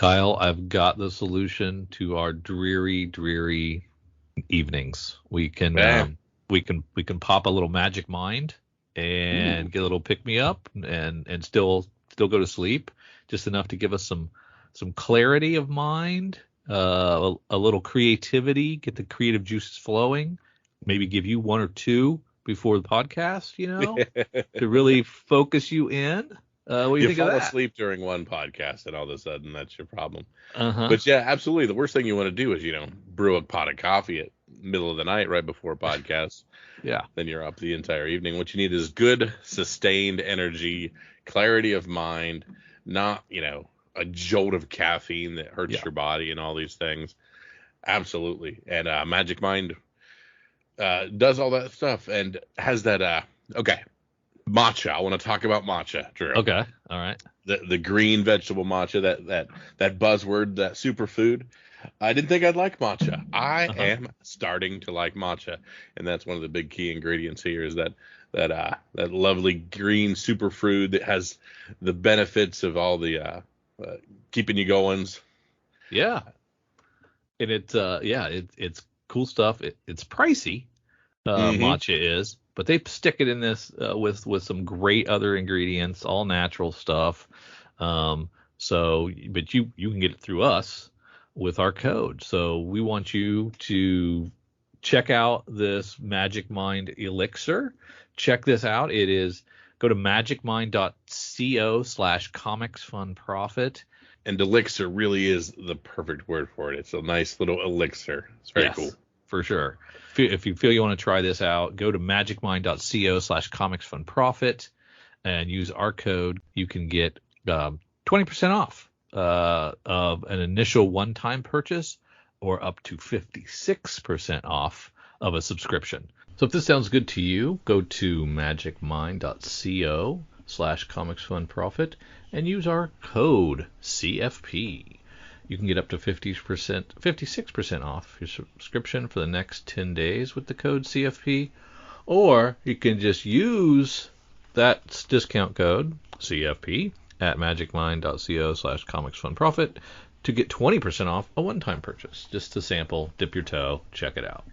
Kyle, I've got the solution to our dreary evenings. We can Man. we can pop a little magic mind Ooh. and get a little pick me up and still go to sleep, just enough to give us some clarity of mind, a little creativity, get the creative juices flowing, maybe give you one or two before the podcast, to really focus you in. What do you You think of fall that? asleep during one podcast, and all of a sudden that's your problem. Uh-huh. But yeah, absolutely. The worst thing you want to do is, brew a pot of coffee at middle of the night right before a podcast. Yeah. Then you're up the entire evening. What you need is good, sustained energy, clarity of mind, not, a jolt of caffeine that hurts Yeah. your body and all these things. Absolutely. And Magic Mind does all that stuff and has that. Okay, matcha. I want to talk about matcha, Drew. Okay. All right. The green vegetable matcha, that buzzword, that superfood. I didn't think I'd like matcha. I Uh-huh. am starting to like matcha, and that's one of the big key ingredients here is that lovely green superfood that has the benefits of all the keeping you goings. Yeah. And it's cool stuff. It's pricey, Mm-hmm. matcha is, but they stick it in this with some great other ingredients, all natural stuff. But you can get it through us with our code. So we want you to check out this Magic Mind elixir. Check this out. It is go to magicmind.co/comics fun profit. And elixir really is the perfect word for it. It's a nice little elixir. It's very cool. Yes, for sure. If you feel you want to try this out, go to magicmind.co/comicsfunprofit and use our code. You can get 20% off of an initial one-time purchase or up to 56% off of a subscription. So if this sounds good to you, go to magicmind.co/comicsfunprofit and use our code CFP. You can get up to 56% off your subscription for the next 10 days with the code CFP, or you can just use that discount code CFP at magicmind.co/comicsfunprofit to get 20% off a one-time purchase. Just to sample, dip your toe, check it out.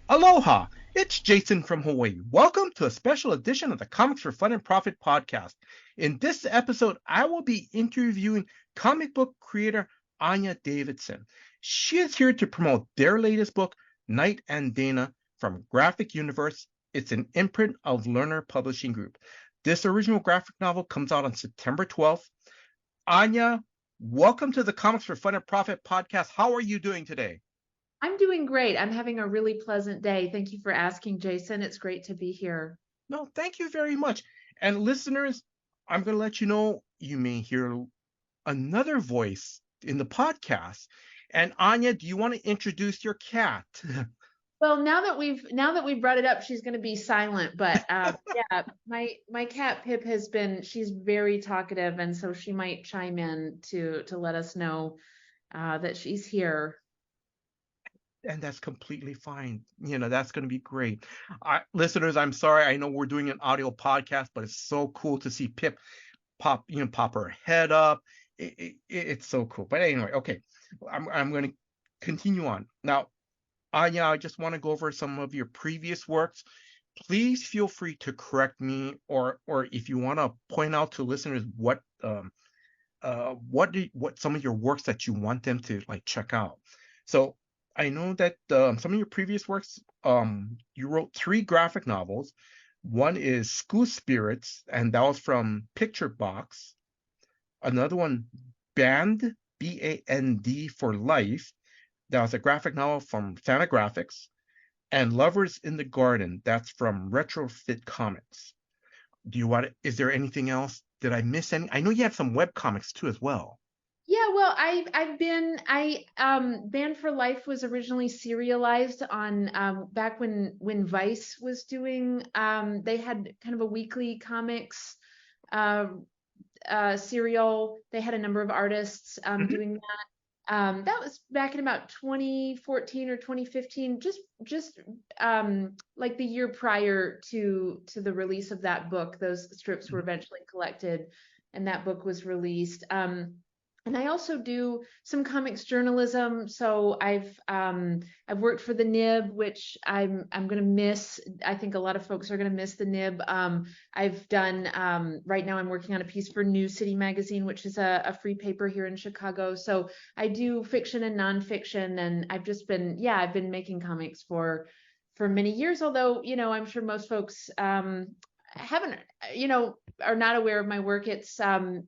Aloha! It's Jason from Hawaii. Welcome to a special edition of the Comics for Fun and Profit podcast. In this episode, I will be interviewing comic book creator Anya Davidson. She is here to promote their latest book, Night and Dana, from Graphic Universe. It's an imprint of Lerner Publishing Group. This original graphic novel comes out on September 12th. Anya, welcome to the Comics for Fun and Profit podcast. How are you doing today? I'm doing great. I'm having a really pleasant day. Thank you for asking, Jason. It's great to be here. No, thank you very much. And listeners, I'm going to let you know you may hear another voice in the podcast. And Anya, do you want to introduce your cat? Well, now that we've brought it up, she's going to be silent. But yeah, my cat Pip she's very talkative, and so she might chime in to let us know that she's here. And that's completely fine. That's going to be great. Listeners, I'm sorry. I know we're doing an audio podcast, but it's so cool to see Pip pop her head up. It's so cool. But anyway, okay, I'm going to continue on now. Anya, I just want to go over some of your previous works. Please feel free to correct me, or if you want to point out to listeners what some of your works that you want them to check out. So I know that some of your previous works, you wrote 3 graphic novels. One is School Spirits, and that was from Picture Box. Another one, Band, BAND for Life. That was a graphic novel from Fantagraphics. And Lovers in the Garden, that's from Retrofit Comics. Is there anything else? Did I miss any? I know you have some web comics too as well. Yeah, well, Band for Life was originally serialized on back when Vice was doing they had kind of a weekly comics serial. They had a number of artists doing that. That was back in about 2014 or 2015, just like the year prior to the release of that book. Those strips were eventually collected, and that book was released. And I also do some comics journalism. So I've worked for the Nib, which I'm gonna miss. I think a lot of folks are gonna miss the Nib. I've done right now I'm working on a piece for New City Magazine, which is a free paper here in Chicago. So I do fiction and nonfiction, and I've been making comics for many years. Although I'm sure most folks haven't are not aware of my work. Hmm. I'm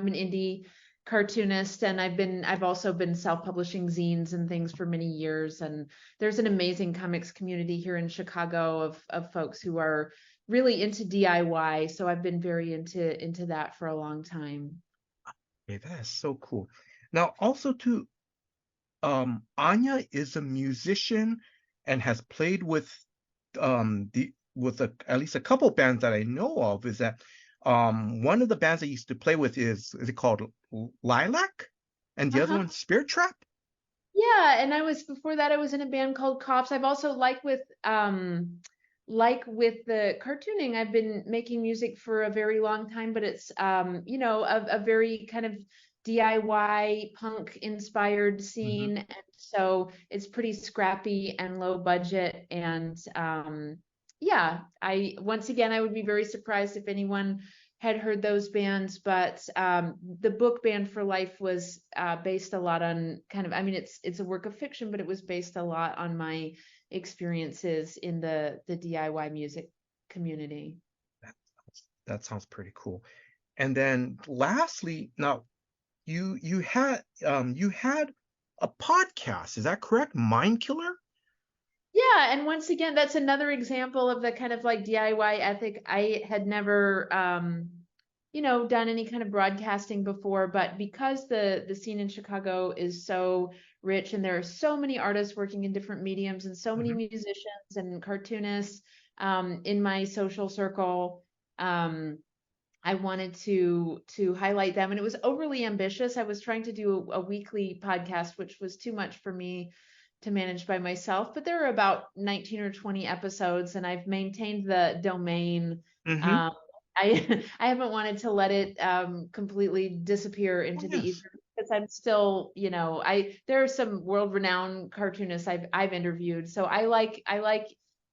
an indie cartoonist, and I've also been self-publishing zines and things for many years, and there's an amazing comics community here in Chicago of folks who are really into DIY, so I've been very into that for a long time. Okay, that is so cool. Now, also too, Anya is a musician and has played with at least a couple bands that I know of. Is that one of the bands I used to play with is it called Lilac, and the other Uh-huh. one's Spirit Trap. Yeah, and before that I was in a band called Cops. I've also like with the cartooning, I've been making music for a very long time, but it's a very kind of DIY punk inspired Hmm. scene, and so it's pretty scrappy and low budget, and yeah, I once again I would be very surprised if anyone had heard those bands, but the book Band for Life was based a lot on I mean, it's a work of fiction, but it was based a lot on my experiences in the DIY music community. That, that sounds pretty cool. And then lastly, now you had a podcast, is that correct? Mind Killer? Yeah, and once again, that's another example of the kind of like DIY ethic. I had never, done any kind of broadcasting before, but because the scene in Chicago is so rich and there are so many artists working in different mediums and so many Hmm. musicians and cartoonists in my social circle, um, I wanted to highlight them, and it was overly ambitious. I was trying to do a weekly podcast, which was too much for me to manage by myself. But there are about 19 or 20 episodes, and I've maintained the domain. Hmm. Um, I haven't wanted to let it completely disappear Oh, into the yes. ether because I'm still, I there are some world-renowned cartoonists I've interviewed, so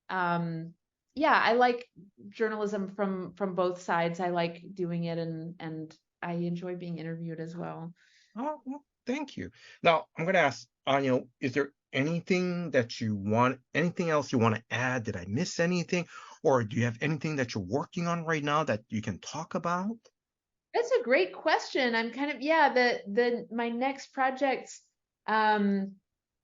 um, I like journalism from both sides. I like doing it, and I enjoy being interviewed as well. Oh, well, thank you. Now, I'm going to ask Anya, is there anything else you want to add? Did I miss anything? Or do you have anything that you're working on right now that you can talk about? That's a great question. I'm kind of the my next projects. Um,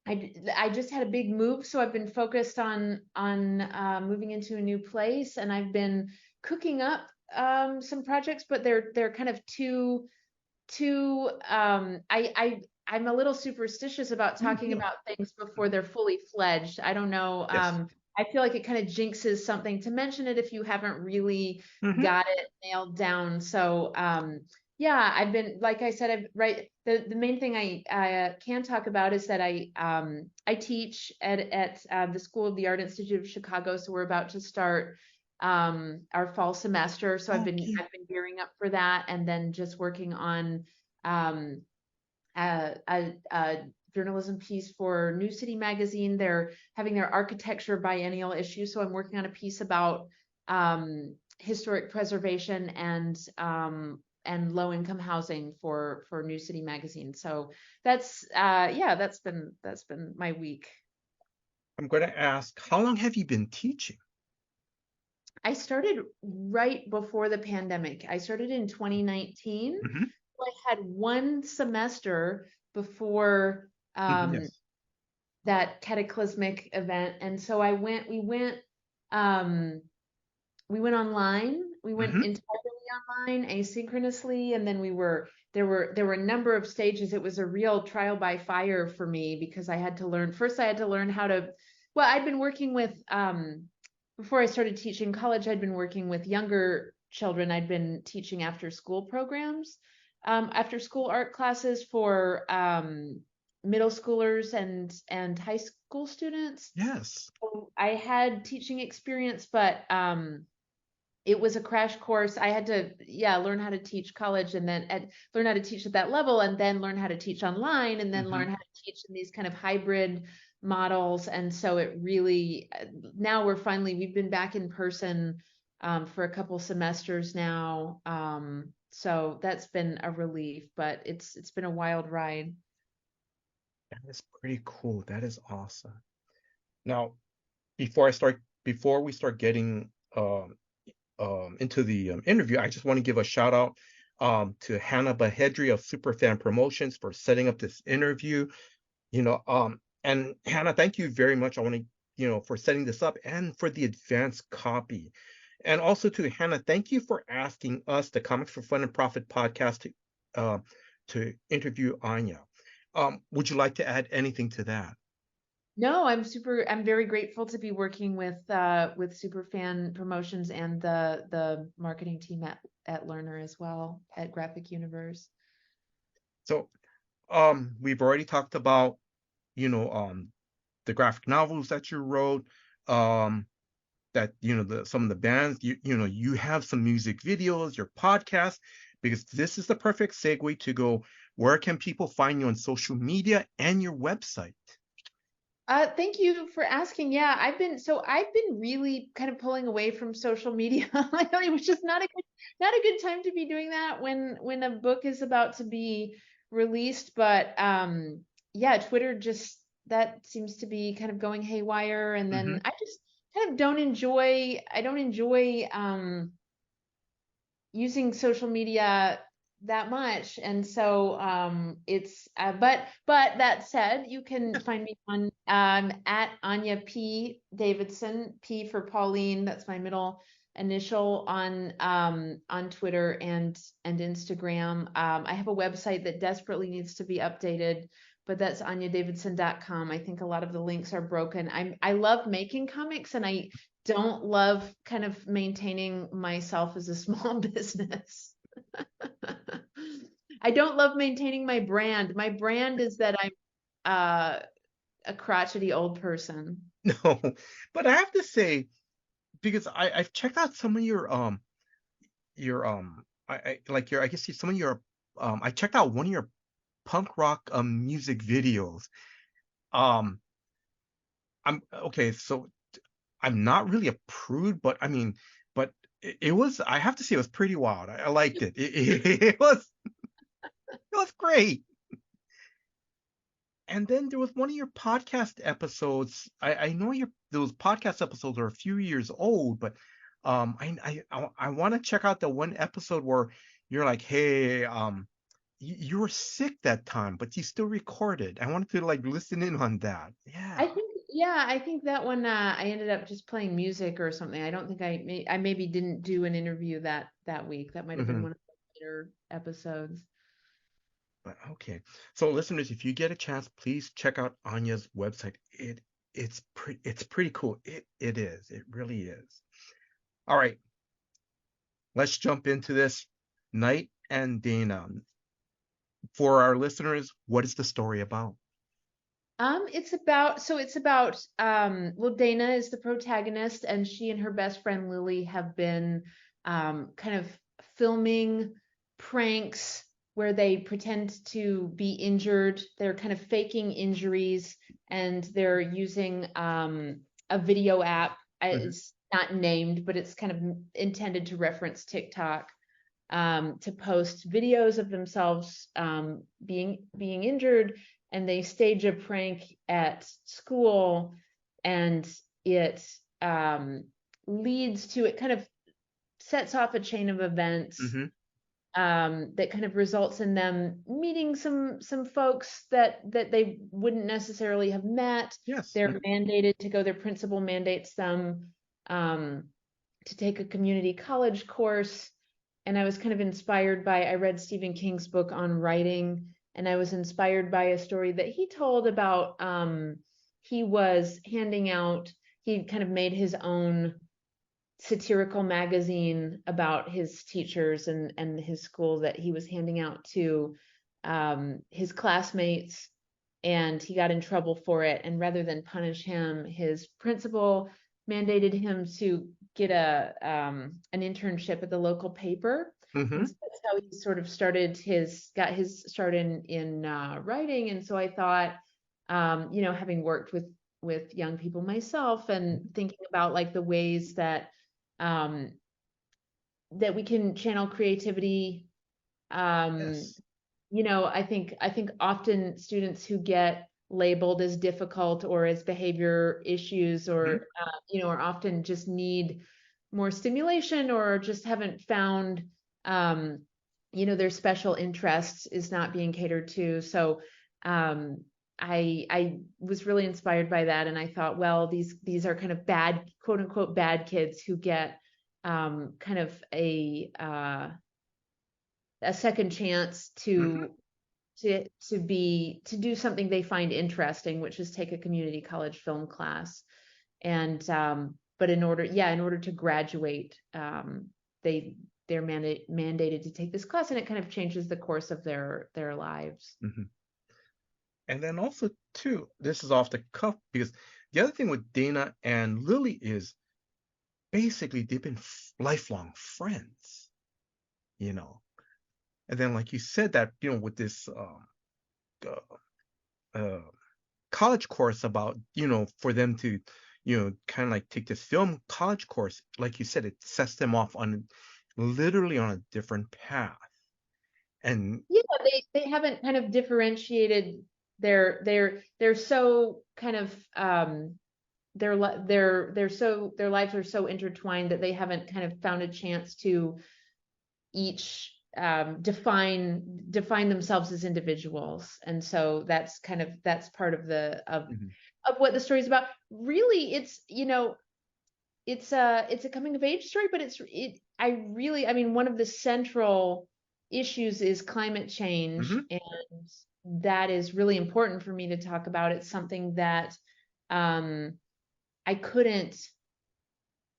I just had a big move, so I've been focused on moving into a new place, and I've been cooking up some projects, but they're kind of too I'm a little superstitious about Mm, talking yeah. about things before they're fully fledged. I don't know. Yes. I feel like it kind of jinxes something to mention it if you haven't really Hmm. got it nailed down. So yeah, I've been like I said, the main thing I can talk about is that I teach at the School of the Art Institute of Chicago. So we're about to start our fall semester. So Okay. I've been gearing up for that, and then just working on um, a journalism piece for New City Magazine. They're having their architecture biennial issue, so I'm working on a piece about historic preservation and low income housing for New City Magazine. So that's been my week. I'm going to ask, how long have you been teaching? I started right before the pandemic. I started in 2019. Hmm. I had one semester before Hmm. um, Yes. that cataclysmic event, and so um, we went online. We went Hmm. entirely online, asynchronously, and then there were a number of stages. It was a real trial by fire for me because I had to learn how to. Well, I'd been working with before I started teaching college. I'd been working with younger children. I'd been teaching after school programs, after school art classes for middle schoolers and high school students. Yes. So I had teaching experience, but it was a crash course. I had to, learn how to teach college, and then learn how to teach at that level, and then learn how to teach online, and then learn how to teach in these kind of hybrid models. And so it really, now we've been back in person for a couple semesters now. So that's been a relief, but it's been a wild ride. That is pretty cool. That is awesome. Now, before we start getting into the interview, I just want to give a shout out to Hannah Bahedri of Superfan Promotions for setting up this interview. And Hannah, thank you very much. I want to, for setting this up and for the advanced copy. And also to Hannah, thank you for asking us, the Comics for Fun and Profit podcast, to interview Anya. Would you like to add anything to that? No, I'm very grateful to be working with Superfan Promotions and the marketing team at Learner as well, at Graphic Universe. So we've already talked about, the graphic novels that you wrote, that, some of the bands, you have some music videos, your podcast, because this is the perfect segue to go, where can people find you on social media and your website? Thank you for asking. Yeah, I've been really kind of pulling away from social media. It was just not a good time to be doing that when a book is about to be released. But Twitter, just that seems to be kind of going haywire. And then I just kind of don't enjoy using social media that much. And so it's but that said, you can find me on at Anya P Davidson, P for Pauline, that's my middle initial, on Twitter and Instagram. I have a website that desperately needs to be updated, but that's anyadavidson.com. I think a lot of the links are broken. I love making comics, and I don't love kind of maintaining myself as a small business. I don't love maintaining my brand. My brand is that I'm a crotchety old person. No, but I have to say, because I've checked out some of your I checked out one of your punk rock music videos. I'm okay, so I'm not really a prude, but I mean, but it was, I have to say, it was pretty wild. I liked it. It was great. And then there was one of your podcast episodes. I know those podcast episodes are a few years old, but I want to check out the one episode where you're like, hey, you were sick that time, but you still recorded. I wanted to listen in on that. Yeah. I think that one I ended up just playing music or something. I don't think I maybe didn't do an interview that week. That might have been one of the later episodes. But okay, so listeners, if you get a chance, please check out Anya's website. It's pretty cool. It is. It really is. All right, let's jump into this. Night and Dana. For our listeners, what is the story about? It's about Dana is the protagonist, and she and her best friend Lily have been kind of filming pranks where they pretend to be injured. They're kind of faking injuries, and they're using a video app. It's not named, but it's kind of intended to reference TikTok, to post videos of themselves being injured. And they stage a prank at school, and it it kind of sets off a chain of events that kind of results in them meeting some folks that they wouldn't necessarily have met. Yes. They're mandated to go. Their principal mandates them to take a community college course. And I was kind of inspired by, I read Stephen King's book on writing, and I was inspired by a story that he told about, he kind of made his own satirical magazine about his teachers and his school that he was handing out to his classmates, and he got in trouble for it. And rather than punish him, his principal mandated him to get an internship at the local paper. Mm-hmm. And so that's how he sort of got his start in writing. And so I thought, having worked with young people myself and thinking about like the ways that that we can channel creativity. Yes. I think often students who get labeled as difficult or as behavior issues or or often just need more stimulation or just haven't found their special interests is not being catered to. So I was really inspired by that, and I thought, well, these are kind of bad, quote unquote, bad kids who get kind of a second chance to do something they find interesting, which is take a community college film class. And but in order to graduate, they're mandated to take this class, and it kind of changes the course of their lives. Mm-hmm. And then also too, this is off the cuff because the other thing with Dana and Lily is basically they've been lifelong friends, And then like you said that, with this college course about, for them to, kind of like take this film college course, like you said, it sets them off literally on a different path. And they haven't kind of differentiated they're so kind of their lives are so intertwined that they haven't kind of found a chance to each define themselves as individuals. And so that's part of of what the story is about. Really, it's it's a coming of age story, but I mean, one of the central issues is climate change, and that is really important for me to talk about. It's something that I couldn't.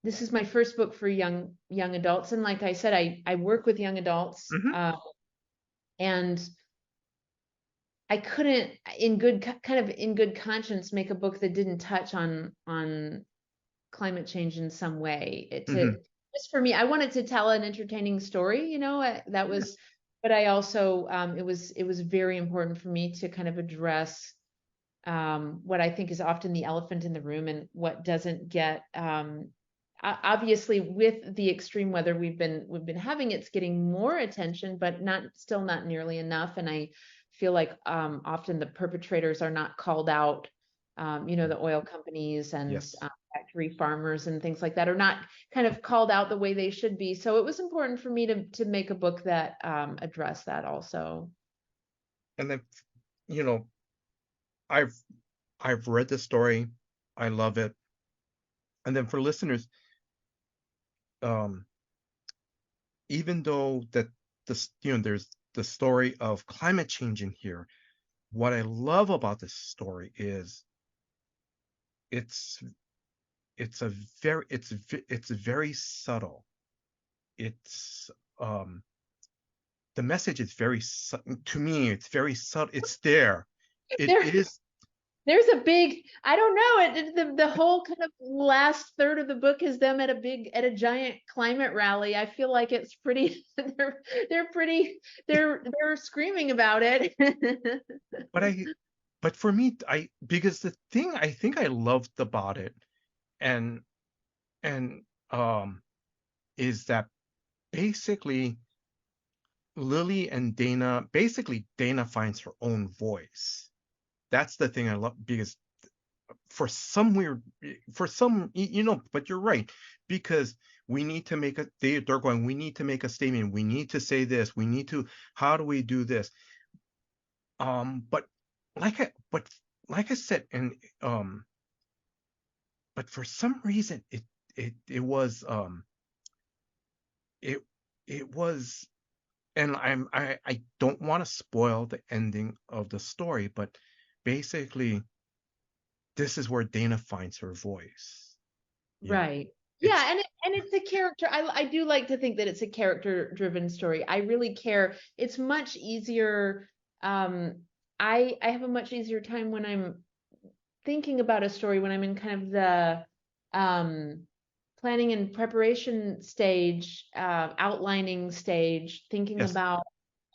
This is my first book for young adults, and like I said, I work with young adults, and I couldn't, in good conscience, make a book that didn't touch on climate change in some way. Just for me, I wanted to tell an entertaining story, that was, but I also, it was very important for me to kind of address what I think is often the elephant in the room, and what doesn't get, obviously with the extreme weather we've been having, it's getting more attention, but still not nearly enough. And I feel like often the perpetrators are not called out. The oil companies and factory farmers and things like that are not kind of called out the way they should be. So it was important for me to make a book that addressed that also. And then, I've read the story. I love it. And then for listeners, even though that there's the story of climate change in here, what I love about this story is it's very subtle. It's the message is to me, it's very subtle. It's there. It is. There's a big, I don't know, the whole kind of last third of the book is them at a giant climate rally. I feel like it's pretty, they're screaming about it. But for me, because the thing I think I loved about it and is that basically Lily and Dana finds her own voice. That's the thing I love, because but you're right, because we need to they're going, we need to make a statement. We need to say this. How do we do this? But like I said, and but for some reason it was and I don't want to spoil the ending of the story, but basically this is where Dana finds her voice. Right. Yeah, and it's a character. I do like to think that it's a character-driven story. I really care. It's much easier. I have a much easier time when I'm thinking about a story when I'm in kind of the planning and preparation stage, outlining stage, thinking Yes. about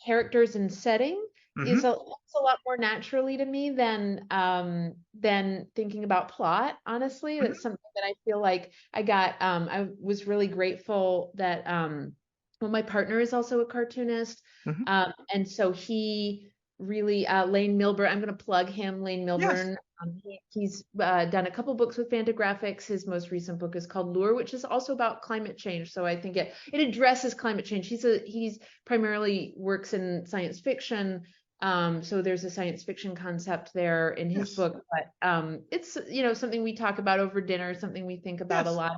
characters and setting Mm-hmm. is a lot more naturally to me than thinking about plot. Honestly, Mm-hmm. that's something that I feel like I got. I was really grateful that well, my partner is also a cartoonist, Mm-hmm. and so he really Lane Milburn. I'm going to plug him, Lane Yes. Milburn. He's done a couple books with Fantagraphics. His most recent book is called Lure, which is also about climate change. So I think it addresses climate change. He's primarily works in science fiction. So there's a science fiction concept there in his Yes. book, but it's something we talk about over dinner, something we think about a Yes. lot.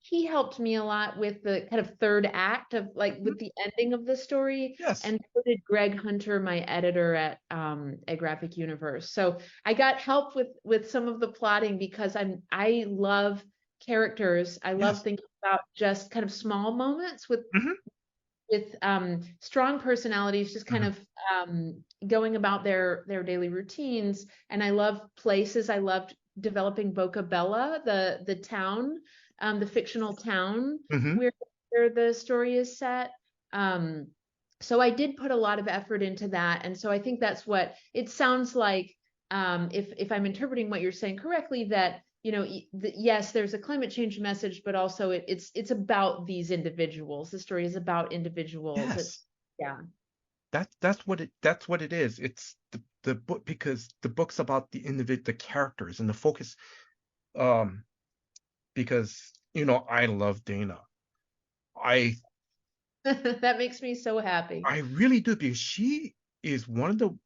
He helped me a lot with the kind of third act of like Mm-hmm. with the ending of the story, Yes. and so did Greg Hunter, my editor at Graphic Universe. So I got help with some of the plotting because I love characters. I love Yes. thinking about just kind of small moments Mm-hmm. with strong personalities, just kind Mm-hmm. of going about their daily routines. And I love places. I loved developing Boca Bella, the town, the fictional town Mm-hmm. where the story is set. So I did put a lot of effort into that, and so I think that's what it sounds like. If I'm interpreting what you're saying correctly, that yes, there's a climate change message, but also it's about these individuals. The story is about individuals. Yes. Yeah. That's what it is. It's the book, because the book's about the characters and the focus. Because I love Dana. I That makes me so happy. I really do, because is one of the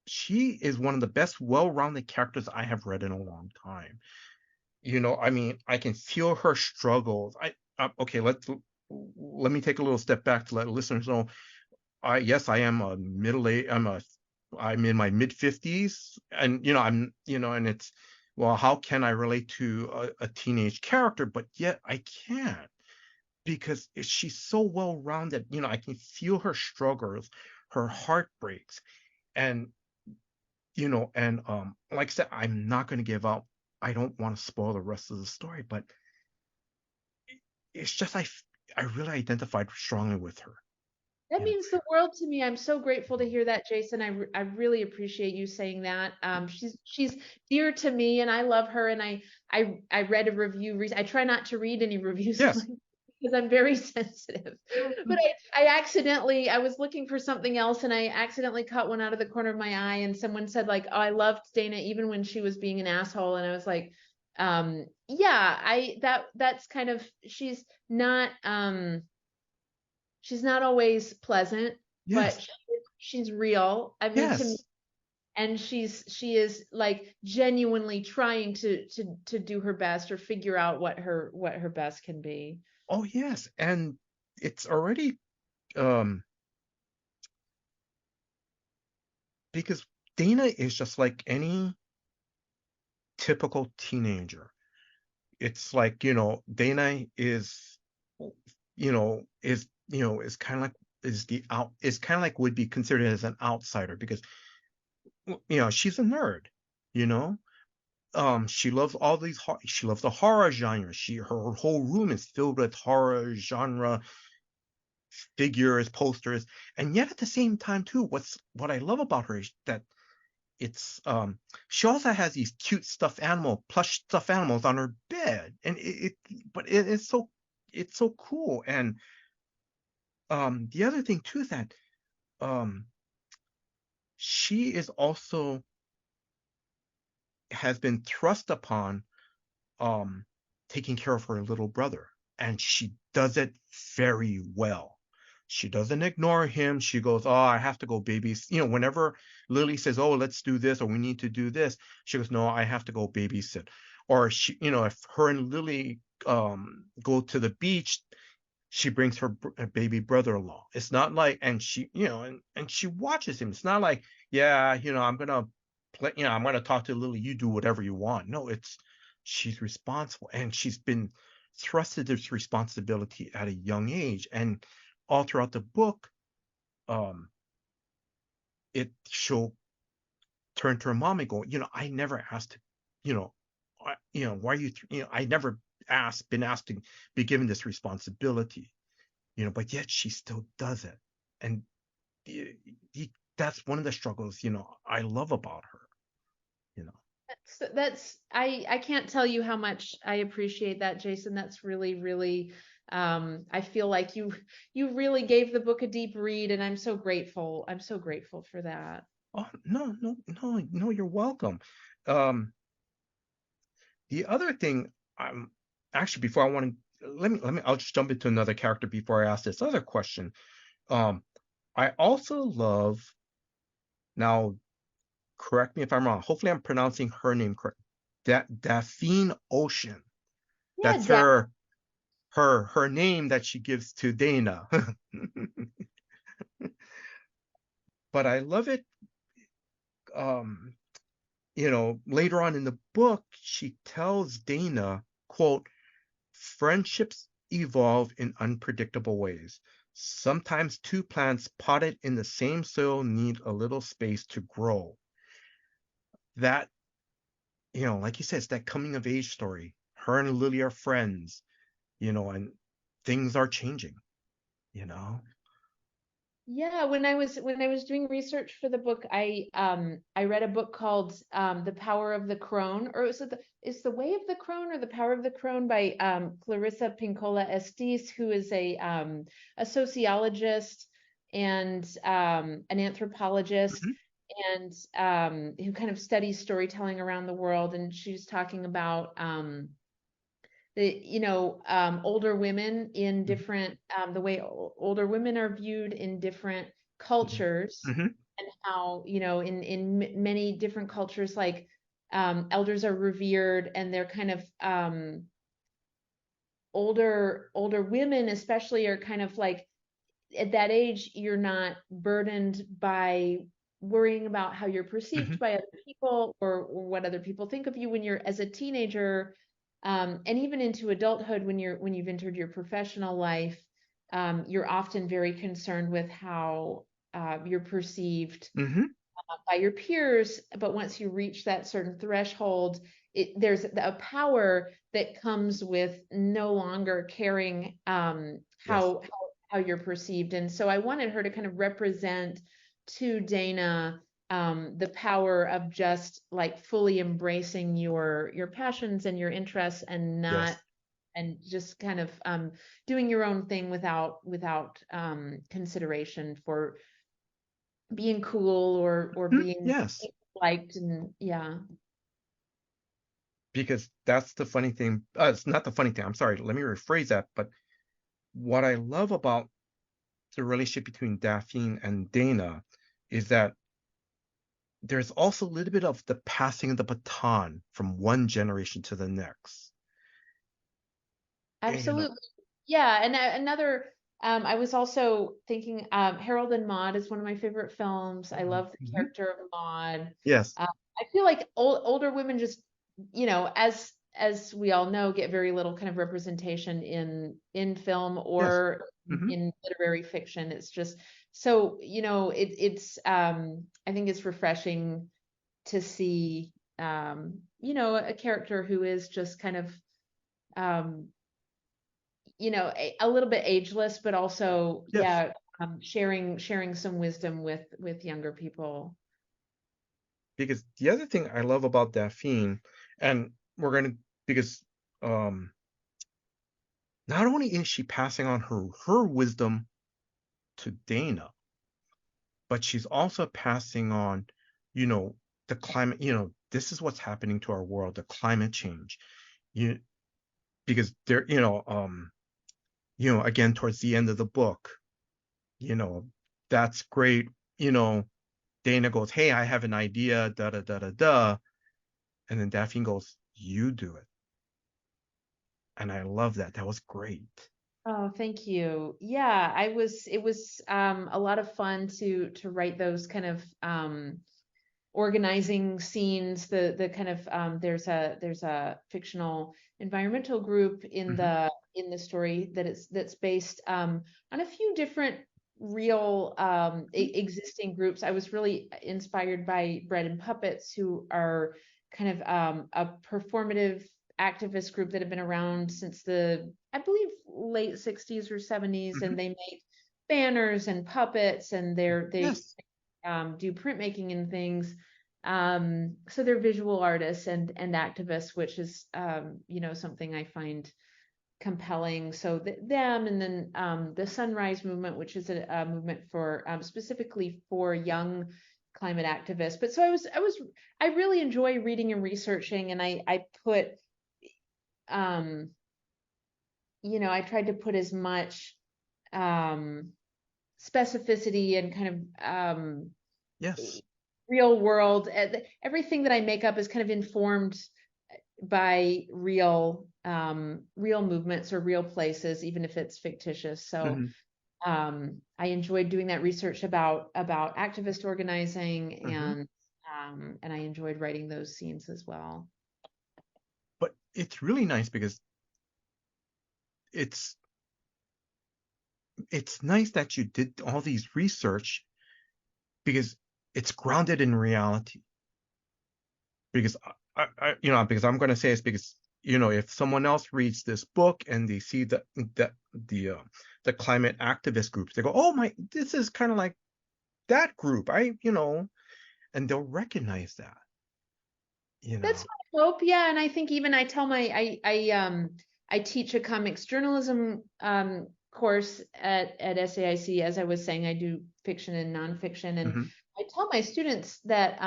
she is one of the best well-rounded characters I have read in a long time. I mean, I can feel her struggles. Okay, let me take a little step back to let listeners know. Yes, I am a middle age. I'm in my mid 50s, and and it's, well, how can I relate to a teenage character? But yet I can't, because she's so well rounded. I can feel her struggles, her heartbreaks, and like I said, I'm not going to give up. I don't want to spoil the rest of the story, but it's just I really identified strongly with her. That You know? means the world to me. I'm so grateful to hear that, Jason. I really appreciate you saying that. She's dear to me, and I love her. And I read a review. I try not to read any reviews Yes. because I'm very sensitive. But I was looking for something else, and I accidentally caught one out of the corner of my eye, and someone said like, "Oh, I loved Dana even when she was being an asshole," and I was like, yeah, that's kind of she's not always pleasant, but Yes. she's real. I mean, to me, Yes. and she is like genuinely trying to do her best or figure out what her best can be. Oh, yes. And it's already um because Dana is just like any typical teenager. It's like, Dana is kind of like is kind of like would be considered as an outsider, because she's a nerd, you know. She loves she loves the horror genre. Her whole room is filled with horror genre figures, posters, and yet at the same time too, what I love about her is that it's she also has these cute plush stuffed animals on her bed, and it's so cool. And the other thing too is that um she is also has been thrust upon um taking care of her little brother, and she does it very well. She doesn't ignore him. She goes, "Oh, I have to go babysit." Whenever Lily says, "Oh, let's do this," or "We need to do this," she goes, "No, I have to go babysit." Or if her and Lily go to the beach, she brings her baby brother along. It's not like, and she, and she watches him. It's not like, yeah, I'm gonna play, I'm gonna talk to Lily. You do whatever you want. No, she's responsible, and she's been thrusted this responsibility at a young age, and all throughout the book, um, she'll turn to her mom and go, I never asked, you know, why are you, I never been asked to be given this responsibility, but yet she still does it. And that's one of the struggles, I love about her, you know. I can't tell you how much I appreciate that, Jason. That's really, really, I feel like you really gave the book a deep read, and I'm so grateful. I'm so grateful for that. Oh, no, no, no, no, you're welcome. Um, the other thing, actually, before I want to, I'll just jump into another character before I ask this other question. I also love, now, correct me if I'm wrong. Hopefully, I'm pronouncing her name correct. Daphne Ocean. Yeah, That's her name that she gives to Dana. But I love it. Later on in the book, she tells Dana, quote, friendships evolve in unpredictable ways. Sometimes two plants potted in the same soil need a little space to grow. That, like you said, it's that coming of age story. Her and Lily are friends, and things are changing, you know? Yeah, when I was doing research for the book, I read a book called The Power of the Crone, or is the Way of the Crone or The Power of the Crone by Clarissa Pinkola Estes, who is a sociologist and an anthropologist, Mhm. and who kind of studies storytelling around the world. And she's talking about older women in Mhm. different, the way older women are viewed in different cultures, Mhm. and how, in many different cultures, like elders are revered, and they're kind of older women especially are kind of like, at that age, you're not burdened by worrying about how you're perceived Mhm. by other people, or what other people think of you when you're as a teenager, and even into adulthood, when you've entered your professional life. You're often very concerned with how you're perceived Mhm. by your peers, but once you reach that certain threshold, there's a power that comes with no longer caring Yes. how you're perceived. And so I wanted her to kind of represent to Dana the power of just like fully embracing your passions and your interests, and not, Yes. and just kind of doing your own thing without consideration for being cool, or being Yes. liked. And yeah. Because that's the funny thing. It's not the funny thing. I'm sorry. Let me rephrase that. But what I love about the relationship between Daphne and Dana is that there's also a little bit of the passing of the baton from one generation to the next. And, Absolutely. Yeah. And another, I was also thinking, Harold and Maude is one of my favorite films. I love the Mhm. character of Maude. Yes. I feel like older women just, as we all know, get very little kind of representation in film Yes. or Mhm. in literary fiction. It's just so, I think it's refreshing to see, a character who is just kind of, um, a little bit ageless, but also, Yes. yeah, sharing some wisdom with younger people. Because the other thing I love about Daphne, and we're gonna because um not only is she passing on her wisdom to Dana, but she's also passing on, you know, the climate, this is what's happening to our world, the climate change. You because there, again towards the end of the book, you know, that's great, you know, Dana goes, hey, I have an idea, da da da da da. And then Daphne goes, you do it. And I love that. That was great. Oh, thank you. Yeah, it was a lot of fun to write those kind of organizing scenes. The kind of, there's a fictional environmental group Hmm. in the story that's based on a few different real existing groups. I was really inspired by Bread and Puppets, who are kind of a performative activist group that have been around since the, I believe, late 60s or 70s, and they make banners and puppets, and they Yes. do printmaking and things. So they're visual artists and activists, which is something I find compelling. So them, and then the Sunrise Movement, which is a movement for specifically for young climate activists. But so I really enjoy reading and researching, and I put I tried to put as much specificity and kind of Yes. real world. Everything that I make up is kind of informed by real movements or real places, even if it's fictitious. So I enjoyed doing that research about activist organizing, and I enjoyed writing those scenes as well. But it's really nice because it's nice that you did all these research, because it's grounded in reality. Because because I'm going to say it's because if someone else reads this book and they see the climate activist groups, they go, oh my, this is kind of like that group, and they'll recognize that. That's my hope. Yeah, and I think even I tell I teach a comics journalism course at SAIC. As I was saying, I do fiction and nonfiction, and I tell my students that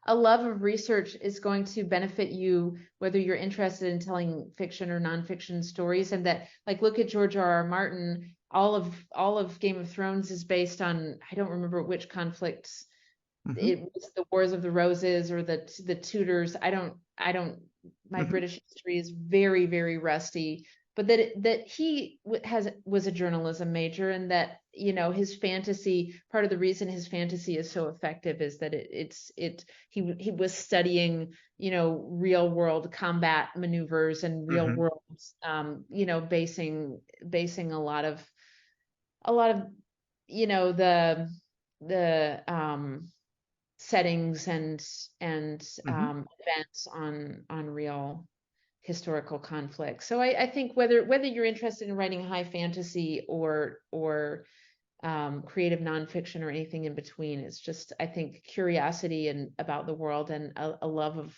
a love of research is going to benefit you whether you're interested in telling fiction or nonfiction stories, and that, like, look at George R.R. Martin. All of Game of Thrones is based on, I don't remember which conflicts. It was the Wars of the Roses or the Tudors. I don't. My British history is very, very rusty. But that he was a journalism major, and that his fantasy, part of the reason his fantasy is so effective is that he was studying real world combat maneuvers and real world basing a lot of the settings and events on real historical conflict. So I think whether you're interested in writing high fantasy or creative nonfiction or anything in between, it's just, I think, curiosity and about the world and a love of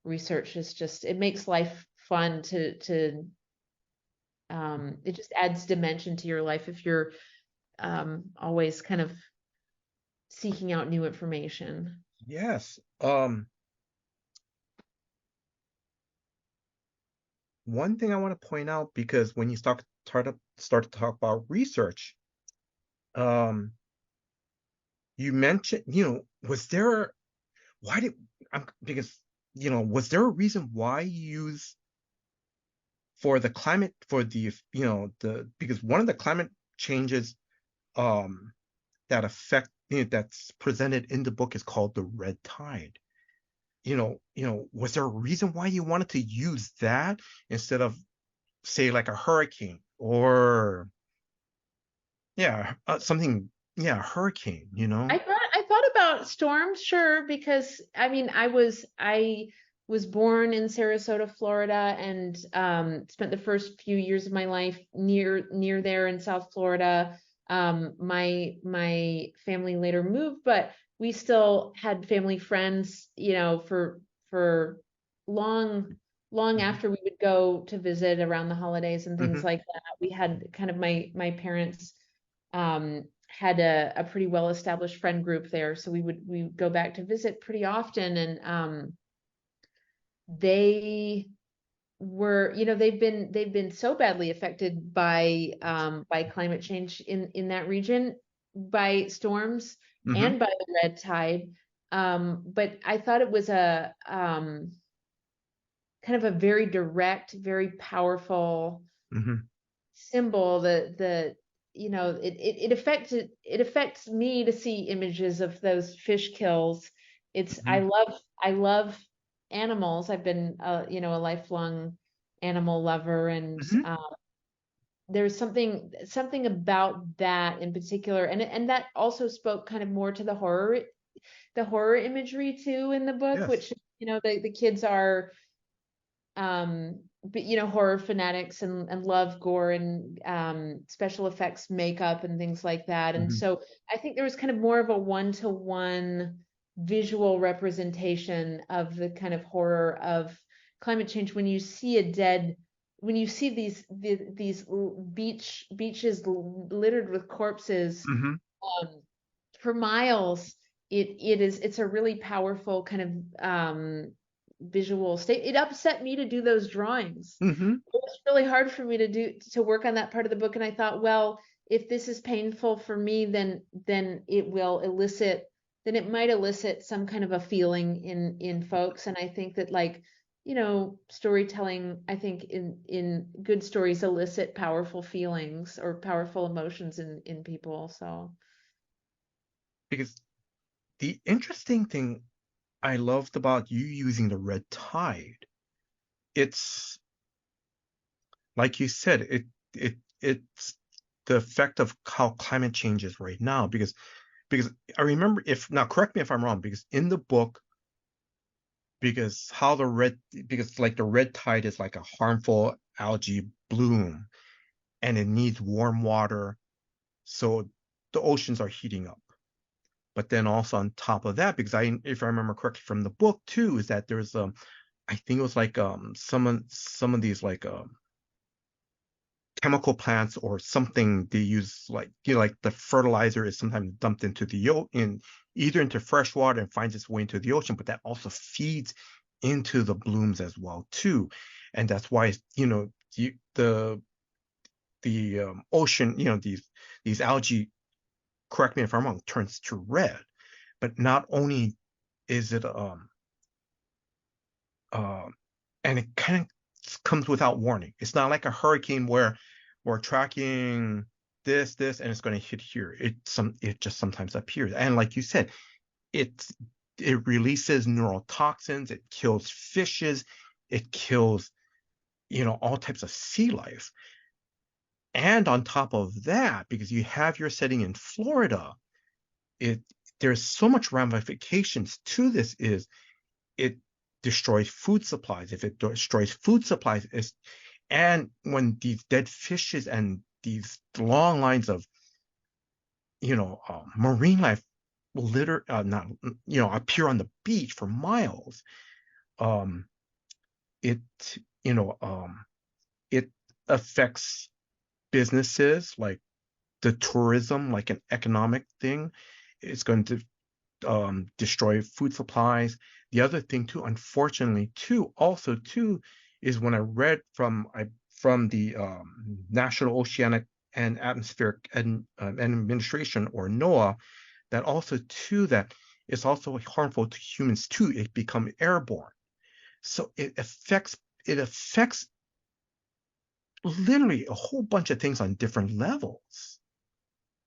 research is just, it makes life fun to it just adds dimension to your life if you're always kind of seeking out new information. Yes. One thing I want to point out, because when you start to talk about research, you mentioned, was there was there a reason why you use for the climate, for the because one of the climate changes that affect that's presented in the book is called the red tide. Was there a reason why you wanted to use that instead of, say, like a hurricane or something, hurricane, I thought about storms, sure, because I mean I was born in Sarasota, Florida, and spent the first few years of my life near there in South Florida. My family later moved, but we still had family friends, for long after we would go to visit around the holidays and things like that. We had kind of my parents had a pretty well established friend group there, so we would go back to visit pretty often, and they were, they've been so badly affected by climate change in that region, by storms and by the red tide. But I thought it was a kind of a very direct, very powerful symbol that it affects me to see images of those fish kills. It's I love animals. I've been a lifelong animal lover, and there's something about that in particular, and that also spoke kind of more to the horror imagery too in the book, which the kids are but horror fanatics and love gore and special effects makeup and things like that. And so I think there was kind of more of a one-to-one visual representation of the kind of horror of climate change when you see when you see these beaches littered with corpses for miles. It's a really powerful kind of visual state. It upset me to do those drawings. It was really hard for me to work on that part of the book, and I thought, well, if this is painful for me, then it might elicit some kind of a feeling in folks. And I think that, like, storytelling, I think in good stories elicit powerful feelings or powerful emotions in people. So Because the interesting thing I loved about you using the red tide, it's like you said, it's the effect of how climate change is right now. Because I remember, now correct me if I'm wrong, because in the book, because like the red tide is like a harmful algae bloom, and it needs warm water, so the oceans are heating up. But then also on top of that, because if I remember correctly from the book too, is that there's I think it was like some of these like chemical plants or something they use, like like the fertilizer is sometimes dumped into either into fresh water and finds its way into the ocean, but that also feeds into the blooms as well too. And that's why the ocean, these algae, correct me if I'm wrong, turns to red. But not only is it and it kind of comes without warning. It's not like a hurricane where we're tracking this and it's going to hit here. It just sometimes appears, and like you said, it releases neurotoxins. It kills fishes. It kills all types of sea life. And on top of that, because you have your setting in Florida, there's so much ramifications to this. It destroys food supplies. If it destroys food supplies, and when these dead fishes and these long lines of marine life not appear on the beach for miles, it it affects businesses, like the tourism, like an economic thing. It's going to destroy food supplies. The other thing too, unfortunately also is when I read from the National Oceanic and Atmospheric Administration, or NOAA, that also too, that it's also harmful to humans too. It becomes airborne. So it affects literally a whole bunch of things on different levels.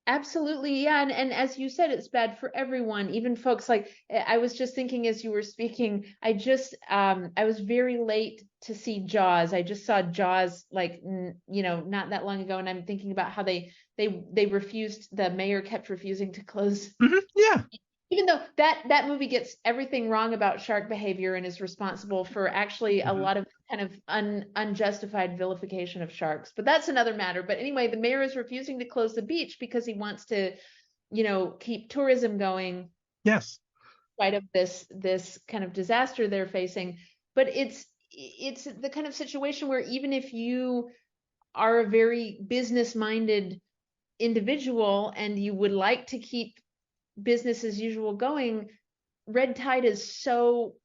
Absolutely. Yeah. And as you said, it's bad for everyone, even folks like, I was just thinking as you were speaking, I was very late to see Jaws. I just saw Jaws, like, not that long ago. And I'm thinking about how they refused, the mayor kept refusing to close. Yeah. Even though that movie gets everything wrong about shark behavior and is responsible for actually a lot of kind of unjustified vilification of sharks, but that's another matter. But anyway, the mayor is refusing to close the beach because he wants to, keep tourism going. Yes. In spite of this kind of disaster they're facing. But it's the kind of situation where even if you are a very business-minded individual and you would like to keep business as usual going, red tide is so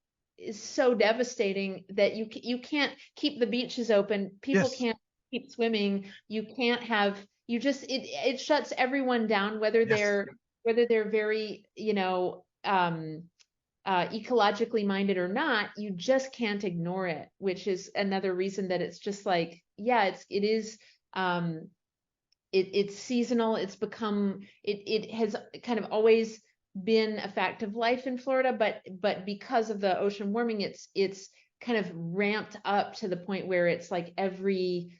devastating that you can't keep the beaches open. People can't keep swimming. You can't have, it shuts everyone down, whether they're very, ecologically minded or not. You just can't ignore it, which is another reason that it's just like, yeah, it's seasonal. It's become, it has kind of always been a fact of life in Florida, but because of the ocean warming, it's kind of ramped up to the point where it's like every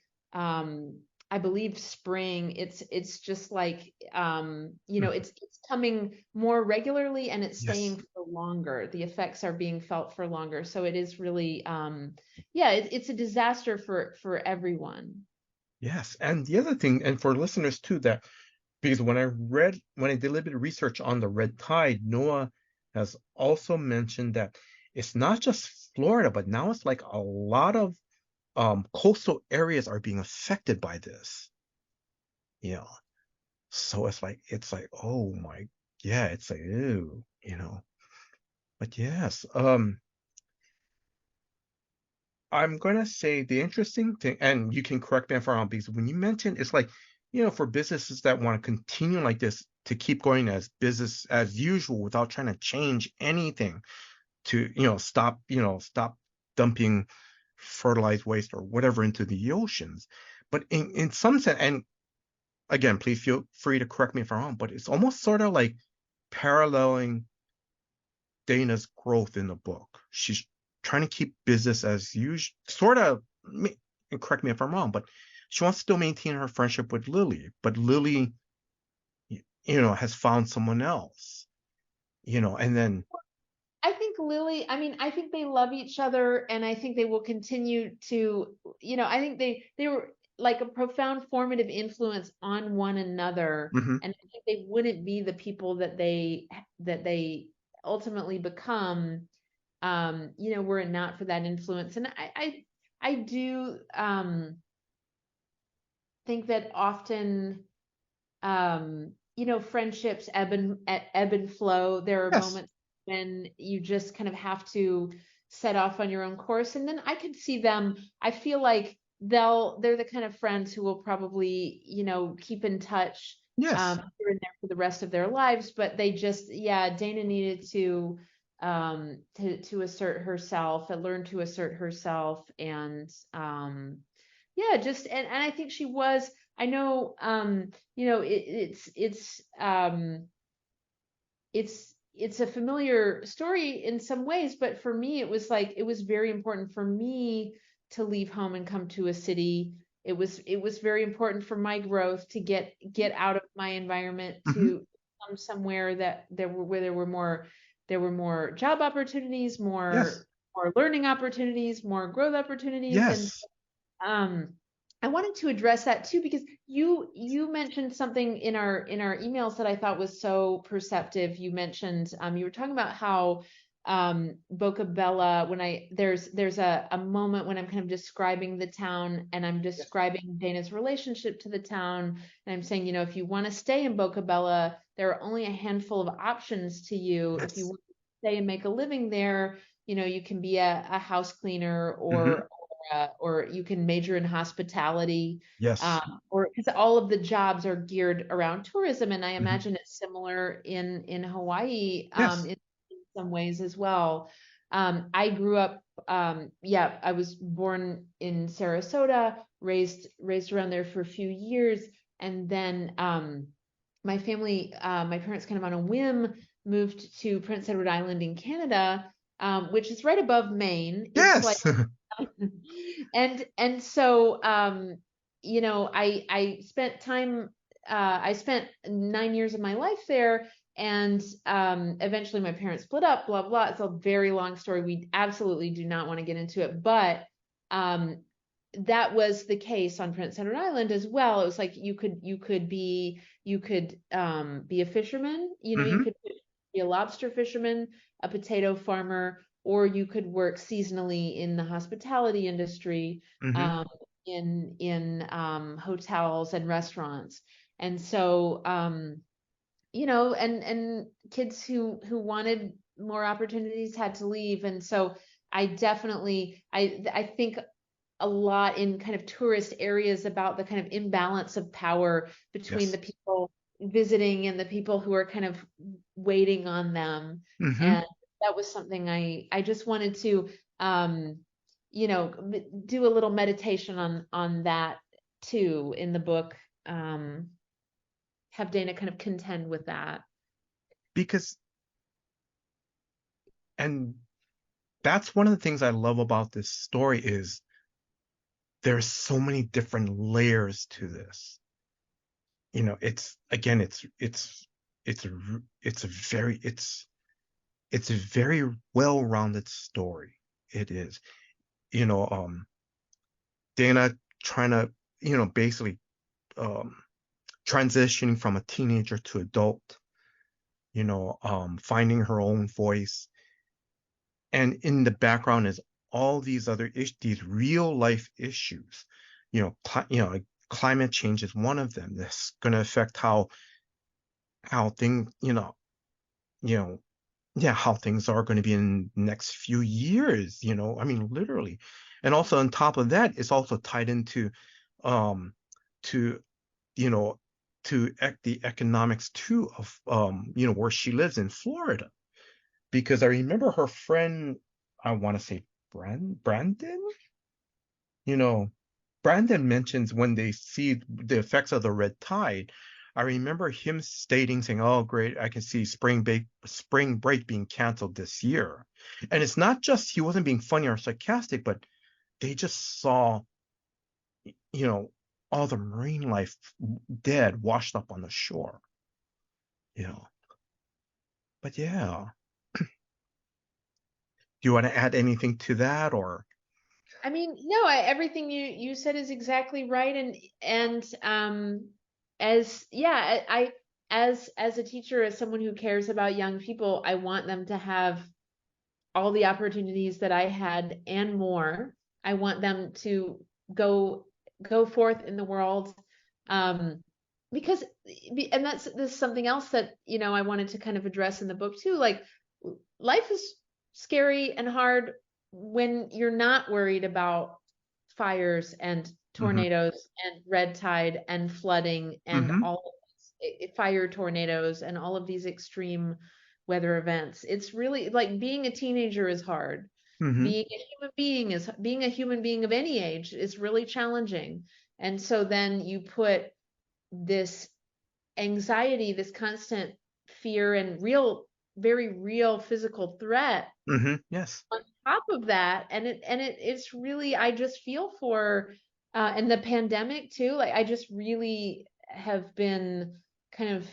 I believe spring. It's just like it's coming more regularly and it's Yes. staying for longer. The effects are being felt for longer. So it is really it's a disaster for everyone. Yes. And the other thing, and for listeners too, that because when I did a little bit of research on the red tide, Noah has also mentioned that it's not just Florida, but now it's like a lot of coastal areas are being affected by this. You know, so it's like, oh my, yeah, it's like, ew, But yes, I'm gonna say the interesting thing, and you can correct me if I'm wrong, because when you mentioned it's like, for businesses that want to continue like this to keep going as business as usual without trying to change anything to, stop dumping fertilized waste or whatever into the oceans. But in some sense, and again, please feel free to correct me if I'm wrong, but it's almost sort of like paralleling Dana's growth in the book. She's trying to keep business as usual, sort of, and correct me if I'm wrong, but she wants to still maintain her friendship with Lily, but Lily, has found someone else, and then, I think Lily, I think they love each other and I think they will continue to, I think they were like a profound formative influence on one another. mhm, And I think they wouldn't be the people that they ultimately become, were it not for that influence. And I do think that often friendships ebb and flow. There are yes, moments when you just kind of have to set off on your own course. And then I could see them, I feel like they're the kind of friends who will probably, keep in touch yes, here and there for the rest of their lives. But they just, yeah, Dana needed to assert herself and learn to assert herself. And yeah, just and I think she was, I know it's a familiar story in some ways, but for me it was very important for me to leave home and come to a city. It was very important for my growth to get out of my environment mhm, to come somewhere that there were more job opportunities, yes, more learning opportunities, more growth opportunities. And yes, um, I wanted to address that too because you mentioned something in our emails that I thought was so perceptive. You mentioned you were talking about how Boca Bella, when there's a moment when I'm kind of describing the town and I'm yes, describing Dana's relationship to the town, and I'm saying, if you want to stay in Boca Bella, there are only a handful of options to you. If you yes, want to stay and make a living there, you can be a house cleaner, mhm, or you can major in hospitality, yes, or because all of the jobs are geared around tourism, and I mhm, imagine it's similar in Hawaii, yes, in some ways as well. I grew up, yeah, I was born in Sarasota, raised around there for a few years, and then my parents kind of on a whim moved to Prince Edward Island in Canada, which is right above Maine. It's like yes, and so I spent 9 years of my life there, and eventually my parents split up, blah blah. It's a very long story. We absolutely do not want to get into it, but um that was the case on Prince Edward Island as well. It was like you could be a fisherman, you mhm, could be a lobster fisherman, a potato farmer, or you could work seasonally in the hospitality industry, mhm, um, in hotels and restaurants. And so, and kids who wanted more opportunities had to leave. And so I think a lot in kind of tourist areas about the kind of imbalance of power between the yes, people visiting and the people who are kind of waiting on them. mhm, And that was something I just wanted to do a little meditation on that too in the book. Um, have Dana kind of contend with that. because, and that's one of the things I love about this story is there's so many different layers to this. You know, it's again, it's a very well-rounded story. It is. You know, Dana trying to, you know, basically um transitioning from a teenager to adult, you know, finding her own voice. And in the background is all these other issues, these real life issues. Like climate change is one of them that's going to affect how things, you know, yeah, how things are going to be in the next few years, you know, I mean, literally. And also on top of that, it's also tied into um to, you know, the economics too of you know, where she lives in Florida. Because I remember her friend, I want to say Brandon, you know, Brandon mentions when they see the effects of the red tide. I remember him saying, "Oh, great! I can see spring break being canceled this year." And it's not just he wasn't being funny or sarcastic, but they just saw, you know, all the marine life dead, washed up on the shore. You know, but yeah, do you want to add anything to that, or? I mean, no, everything you said is exactly right. As yeah, as a teacher, as someone who cares about young people, I want them to have all the opportunities that I had and more. I want them to go forth in the world, because and this is something else that, you know, I wanted to kind of address in the book too. Like, life is scary and hard when you're not worried about fires and Mm-hmm. tornadoes and red tide and flooding and Mm-hmm. all of these fire tornadoes and all of these extreme weather events. It's really like being a teenager is hard. Mm-hmm. Being a human being of any age is really challenging. And so then you put this anxiety, this constant fear and very real physical threat Mm-hmm. Yes. on top of that, and it's really, I just feel for and the pandemic too. Like, I just really have been kind of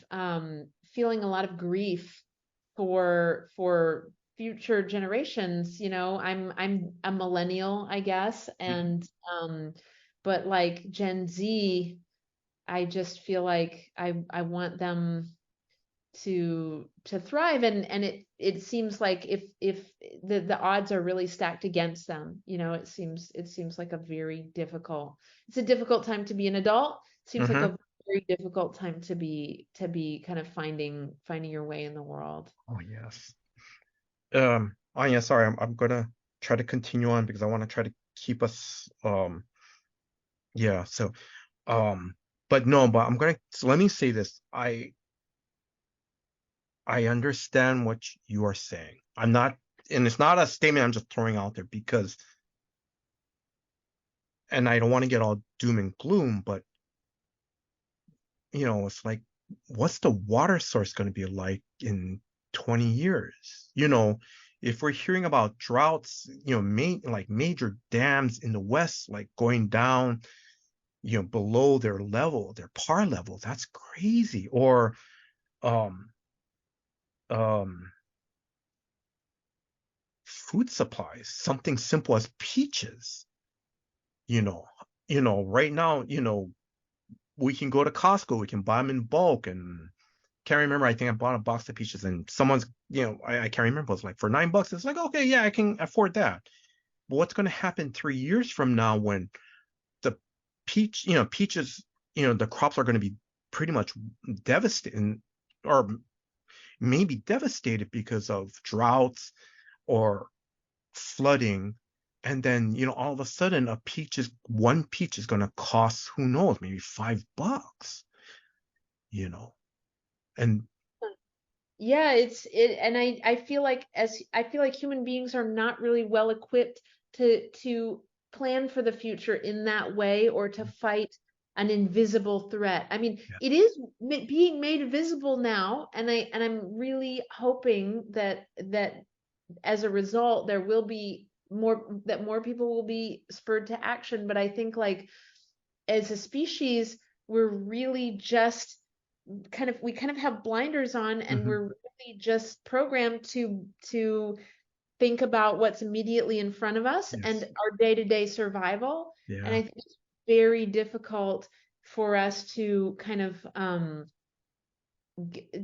feeling a lot of grief for future generations. You know, I'm a millennial, I guess, Mm-hmm. and but like Gen Z, I just feel like I want them to thrive, and it seems like if the odds are really stacked against them, you know, it seems like it's a difficult time to be an adult. It seems like Mm-hmm. a very difficult time to be kind of finding your way in the world. Oh yes. Anya, sorry, I'm gonna try to continue on because I want to try to keep us yeah, so um but no, but I'm gonna, so let me say this. I understand what you are saying. I'm not, and it's not a statement I'm just throwing out there because, and I don't want to get all doom and gloom, but you know, it's like, what's the water source going to be like in 20 years? You know, if we're hearing about droughts, you know, like major dams in the West, like going down, you know, below their level, their par level, that's crazy. Or, um, um, food supplies, something simple as peaches, you know, right now, you know, we can go to Costco, we can buy them in bulk, and can't remember. I think I bought a box of peaches, and someone's, you know, I can't remember. It's like for $9. It's like, okay, yeah, I can afford that. But what's going to happen 3 years from now when the peaches, you know, the crops are going to be pretty much devastated, or maybe devastated because of droughts or flooding. And then, you know, all of a sudden one peach is going to cost, who knows, maybe $5, you know, and Yeah, and I feel like human beings are not really well equipped to plan for the future in that way, or to fight an invisible threat. I mean, yeah. it is being made visible now, and I'm really hoping that as a result there will be more people will be spurred to action. But I think like as a species, we're really just we kind of have blinders on, and we're really just programmed to think about what's immediately in front of us and our day-to-day survival. And I think it's very difficult for us to kind of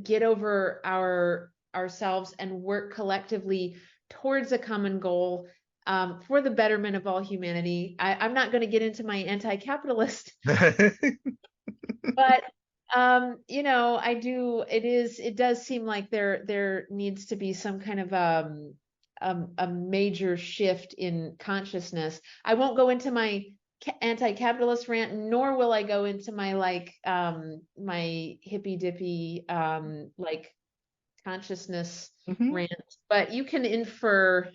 get over ourselves and work collectively towards a common goal for the betterment of all humanity. I'm not going to get into my anti-capitalist, but you know, it does seem like there needs to be some kind of a major shift in consciousness. I won't go into my anti-capitalist rant, nor will I go into my like my hippy dippy like consciousness rant, but you can infer.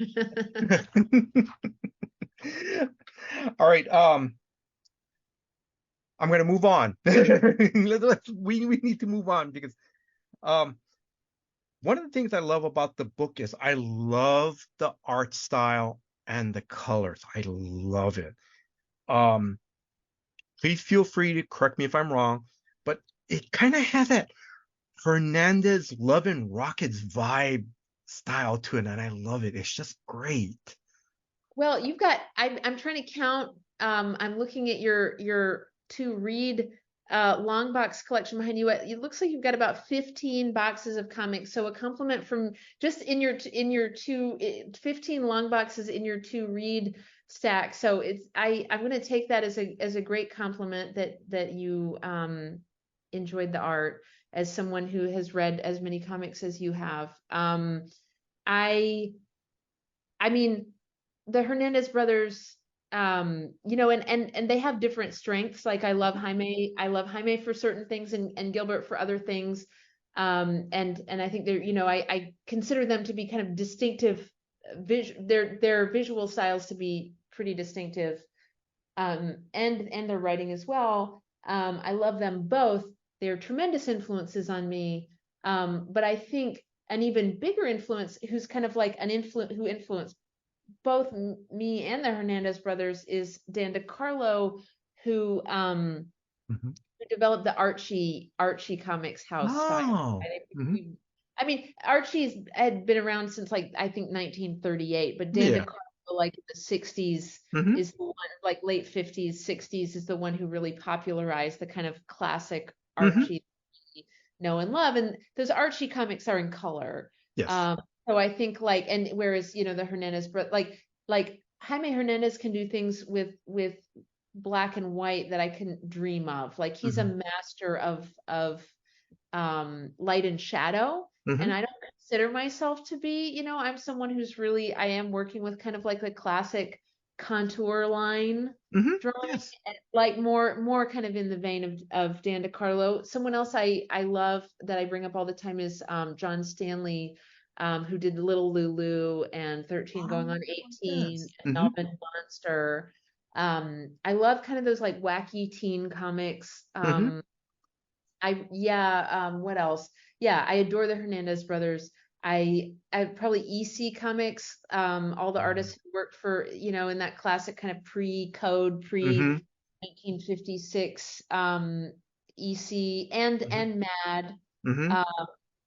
All right. I'm gonna move on. We need to move on because one of the things I love about the book is I love the art style and the colors. I love it. Please feel free to correct me if I'm wrong, but it kind of has that Hernandez Love and Rockets vibe style to it, and I love it. It's just great. Well, you've got, I'm trying to count. I'm looking at your to read long box collection behind you. It looks like you've got about 15 boxes of comics. So a compliment from just in your 15 long boxes in your to read stack. So I'm going to take that as a great compliment that you enjoyed the art as someone who has read as many comics as you have. I mean, the Hernandez brothers, you know, and they have different strengths. Like I love Jaime for certain things and Gilbert for other things. And I think they're, you know, I consider them to be kind of distinctive, their visual styles to be pretty distinctive, and their writing as well. I love them both. They're tremendous influences on me. But I think an even bigger influence, who's kind of like who influenced both me and the Hernandez brothers, is Dan DeCarlo, who developed the Archie Comics house style. I mean, Archie's had been around since like I think 1938, but Dan DeCarlo, like in the 60s, is the one, like late 50s, 60s, is the one who really popularized the kind of classic Archie know and love. And those Archie comics are in color. So I think like, and whereas, you know, the Hernandez, but like Jaime Hernandez can do things with black and white that I couldn't dream of. Like he's a master of light and shadow. And I don't consider myself to be, you know, I'm someone who's really, I am working with kind of like the classic contour line drawing, like more kind of in the vein of Dan DeCarlo. Someone else I love that I bring up all the time is John Stanley, who did Little Lulu and 13 Going on 18 and Melvin Monster. I love kind of those like wacky teen comics. What else? Yeah, I adore the Hernandez brothers. I probably EC Comics, all the artists who worked for, you know, in that classic kind of pre-code, 1956 EC and Mad.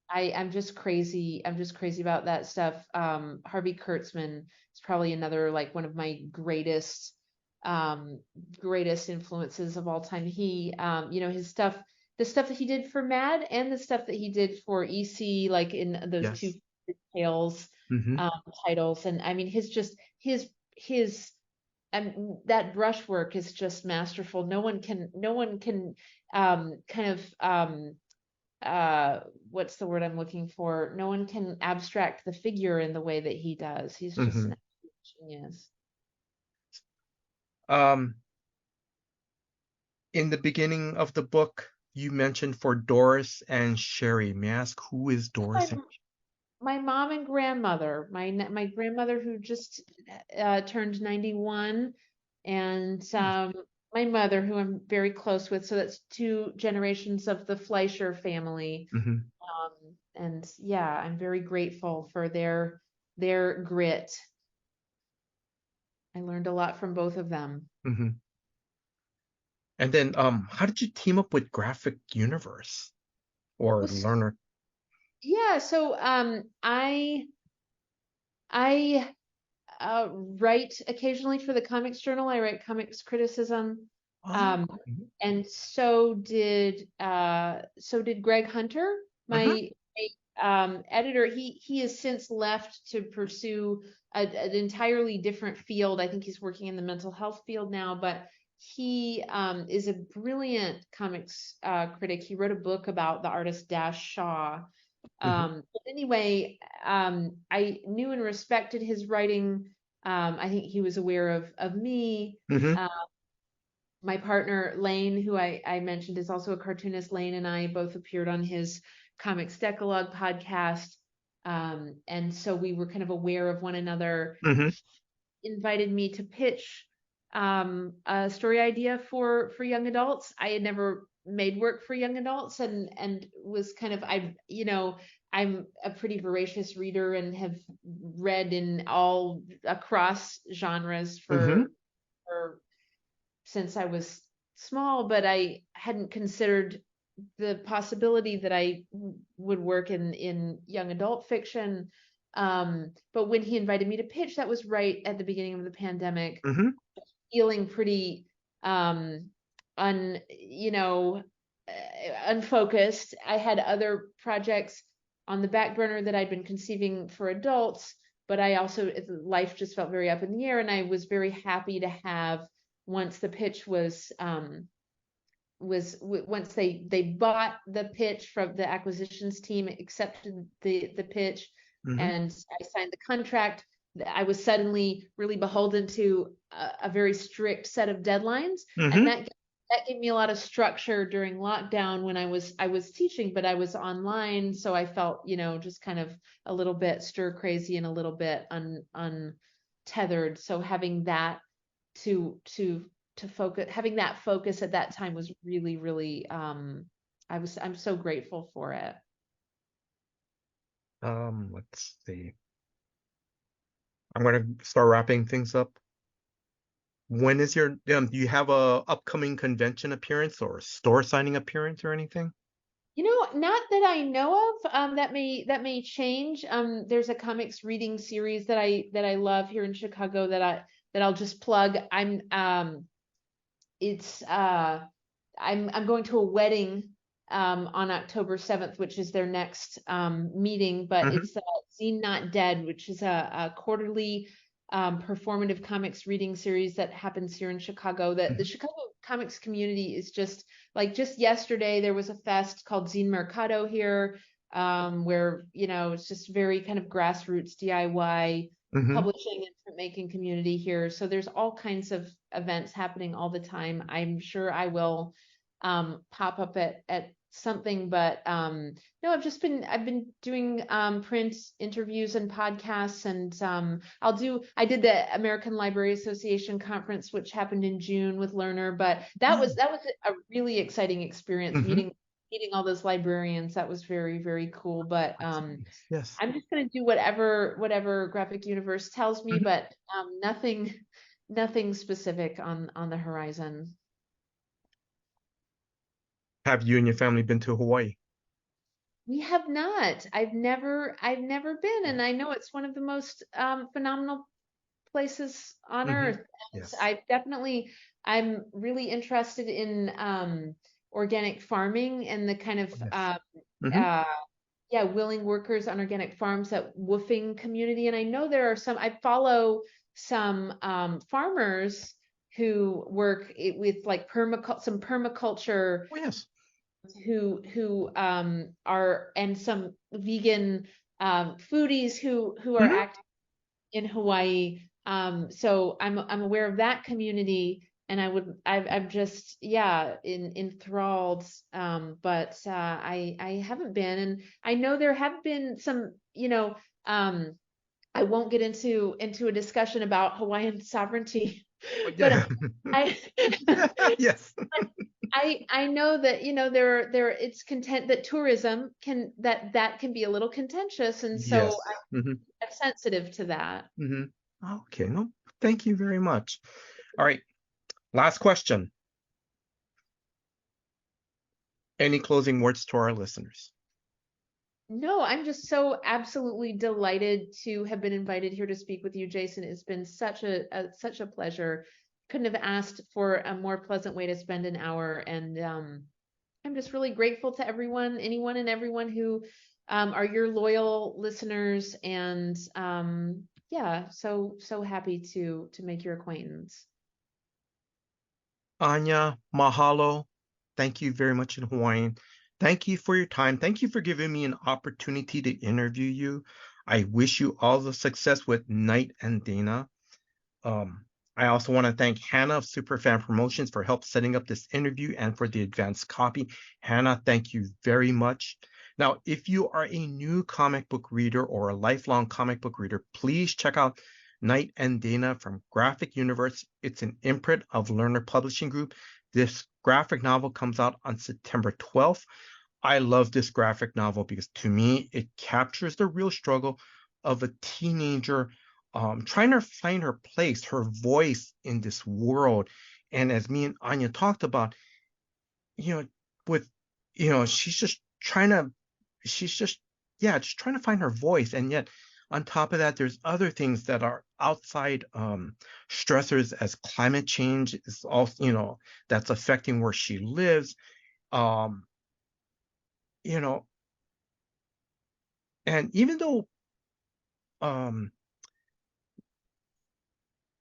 I'm just crazy about that stuff. Harvey Kurtzman is probably another, like, one of my greatest influences of all time. He, you know, his stuff, the stuff that he did for Mad and the stuff that he did for EC, like in those two tales titles. And I mean, his and that brushwork is just masterful. No one can kind of what's the word I'm looking for? No one can abstract the figure in the way that he does. He's just an absolute genius. In the beginning of the book, you mentioned for Doris and Sherry. May I ask who is Doris? My mom and grandmother. My grandmother, who just turned 91, and my mother, who I'm very close with. So that's two generations of the Fleischer family. And yeah, I'm very grateful for their grit. I learned a lot from both of them. Mm-hmm. And then, how did you team up with Graphic Universe or Well, Learner? yeah, so I write occasionally for the Comics Journal. I write comics criticism. Oh, Um, and so did Greg Hunter, uh-huh. my editor. He has since left to pursue an entirely different field. I think he's working in the mental health field now, but he is a brilliant comics critic. He wrote a book about the artist Dash Shaw. But anyway, I knew and respected his writing. I think he was aware of me. Mm-hmm. Uh, my partner Lane, who I mentioned, is also a cartoonist. Lane and I both appeared on his Comics Decalogue podcast. And so we were kind of aware of one another. Mm-hmm. Invited me to pitch a story idea for young adults. I had never made work for young adults, and was kind of, I'm a pretty voracious reader and have read in all across genres Mm-hmm. for since I was small, but I hadn't considered the possibility that I would work in young adult fiction. But when he invited me to pitch, that was right at the beginning of the pandemic, Mm-hmm. feeling pretty um un you know unfocused. I had other projects on the back burner that I'd been conceiving for adults, but I also, life just felt very up in the air, and I was very happy to have, once the pitch once they bought the pitch from the acquisitions team, accepted the pitch, Mm-hmm. and I signed the contract. I was suddenly really beholden to a very strict set of deadlines, Mm-hmm. and that gave me a lot of structure during lockdown when I was teaching, but I was online, so I felt, just kind of a little bit stir crazy and a little bit untethered. So having that to focus, having that focus at that time was really, really, I'm so grateful for it. Let's see. I'm gonna start wrapping things up. When is your do you have a upcoming convention appearance or store signing appearance or anything? Not that I know of. That may change. There's a comics reading series that I love here in Chicago that I'll just plug. It's I'm going to a wedding on October 7th, which is their next meeting, but Mm-hmm. it's Zine Not Dead, which is a quarterly performative comics reading series that happens here in Chicago. The Chicago comics community is just yesterday there was a fest called Zine Mercado here, where it's just very kind of grassroots DIY Mm-hmm. publishing and printmaking community here. So there's all kinds of events happening all the time. I'm sure I will pop up at something, but no, I've been doing print interviews and podcasts, and I did the American Library Association conference, which happened in June with Learner, but that was a really exciting experience, Mm-hmm. meeting all those librarians. That was very, very cool. But Yes. I'm just going to do whatever Graphic Universe tells me, Mm-hmm. but nothing specific on the horizon. Have you and your family been to Hawaii? We have not. I've never been, and I know it's one of the most phenomenal places on Mm-hmm. earth. And Yes. I'm really interested in organic farming and the kind of Yes. Mm-hmm. willing workers on organic farms, that woofing community. And I know I follow some farmers who work with like some permaculture, Oh yes. who are, and some vegan foodies who are Mm-hmm. active in Hawaii. So I'm aware of that community, and I'm just, enthralled. But I haven't been, and I know there have been some, I won't get into a discussion about Hawaiian sovereignty, Oh, but yeah. I Yes. I know that, there it's content that tourism that can be a little contentious, and so Yes. Mm-hmm. I'm sensitive to that. Mm-hmm. Okay. No. Thank you very much. All right. Last question. Any closing words to our listeners? No, I'm just so absolutely delighted to have been invited here to speak with you, Jason. It's been such a pleasure. Couldn't have asked for a more pleasant way to spend an hour, and I'm just really grateful to anyone and everyone who are your loyal listeners, and yeah, so happy to make your acquaintance. Anya, mahalo. Thank you very much in Hawaiian. Thank you for your time. Thank you for giving me an opportunity to interview you. I wish you all the success with Knight and Dana. I also want to thank Hannah of Superfan Promotions for help setting up this interview and for the advanced copy. Hannah, thank you very much. Now, if you are a new comic book reader or a lifelong comic book reader, please check out Knight and Dana from Graphic Universe. It's an imprint of Lerner Publishing Group. This graphic novel comes out on September 12th. I love this graphic novel because to me, it captures the real struggle of a teenager trying to find her place, her voice in this world. And as me and Anya talked about, she's just trying to find her voice. And yet on top of that, there's other things that are outside stressors as climate change is also, that's affecting where she lives. And even though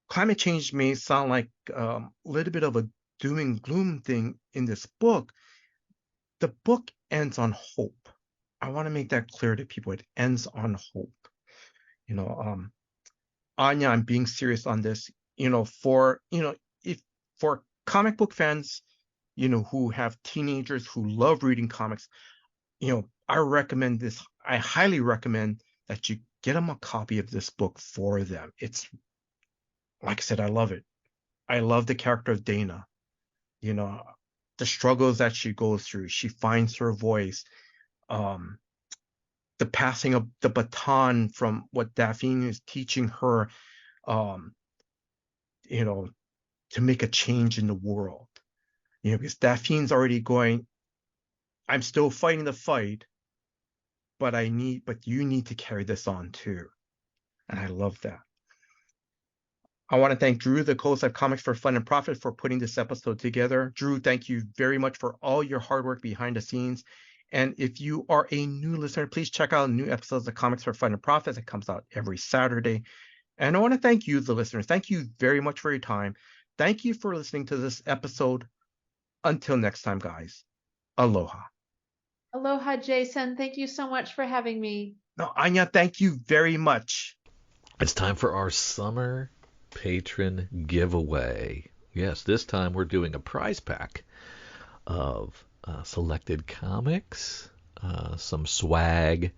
climate change may sound like a little bit of a doom and gloom thing in this book, the book ends on hope. I want to make that clear to people. It ends on hope. Anya, I'm being serious on this. For comic book fans, who have teenagers who love reading comics, I recommend this. I highly recommend that you get them a copy of this book for them. It's, like I said, I love it. I love the character of Dana. The struggles that she goes through. She finds her voice. The passing of the baton from what Daphne is teaching her, to make a change in the world. Because Daphne's already going, I'm still fighting the fight, but you need to carry this on too. And I love that. I want to thank Drew, the co-host of Comics for Fun and Profit, for putting this episode together. Drew, thank you very much for all your hard work behind the scenes. And if you are a new listener, please check out new episodes of Comics for Fun and Profit. It comes out every Saturday. And I want to thank you, the listeners. Thank you very much for your time. Thank you for listening to this episode. Until next time, guys. Aloha. Aloha, Jason. Thank you so much for having me. No, Anya, thank you very much. It's time for our summer patron giveaway. Yes, this time we're doing a prize pack of selected comics, some swag,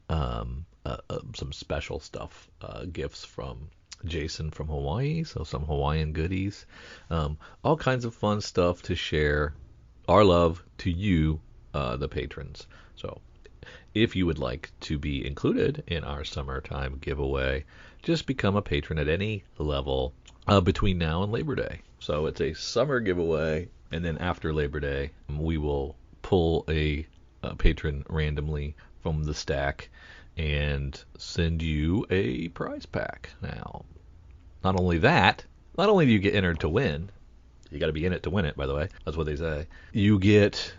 some special stuff, gifts from Jason from Hawaii, so some Hawaiian goodies, all kinds of fun stuff to share our love to you, the patrons. So if you would like to be included in our summertime giveaway, just become a patron at any level between now and Labor Day. So it's a summer giveaway, and then after Labor Day, we will pull a patron randomly from the stack and send you a prize pack. Now, not only do you get entered to win, you got to be in it to win it, by the way. That's what they say. You get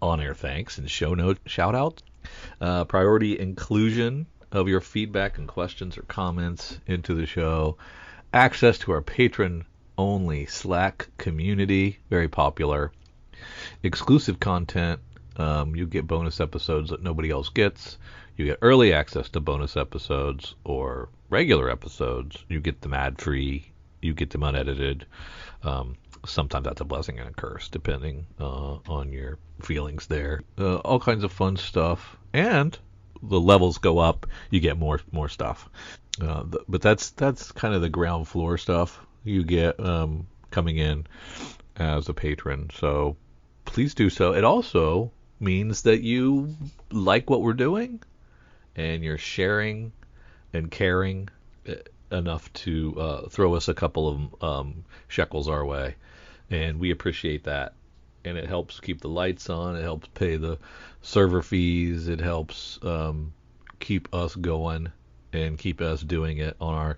on-air thanks and show note shout-outs, priority inclusion of your feedback and questions or comments into the show, access to our patron-only Slack community, very popular, exclusive content. You get bonus episodes that nobody else gets. You get early access to bonus episodes or regular episodes. You get them ad-free. You get them unedited. Sometimes that's a blessing and a curse, depending on your feelings there. All kinds of fun stuff. And the levels go up, you get more stuff. But that's kind of the ground floor stuff you get coming in as a patron. So please do so. It also means that you like what we're doing and you're sharing and caring enough to throw us a couple of shekels our way, and we appreciate that. And it helps keep the lights on. It helps pay the server fees. It helps keep us going and keep us doing it on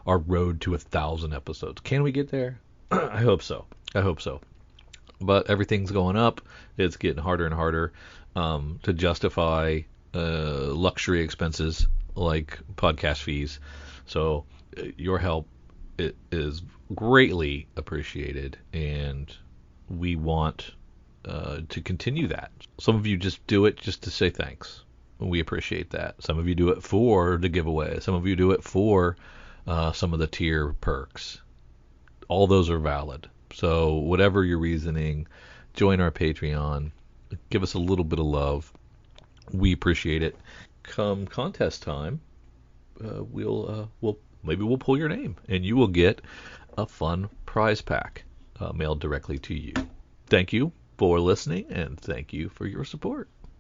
our road to 1,000 episodes. Can we get there? I hope so. But everything's going up. It's getting harder and harder to justify luxury expenses like podcast fees. So your help is greatly appreciated, and we want to continue that. Some of you just do it just to say thanks. We appreciate that. Some of you do it for the giveaway. Some of you do it for some of the tier perks. All those are valid. So whatever your reasoning, join our Patreon. Give us a little bit of love. We appreciate it. Come contest time, we'll pull your name, and you will get a fun prize pack mailed directly to you. Thank you for listening, and thank you for your support.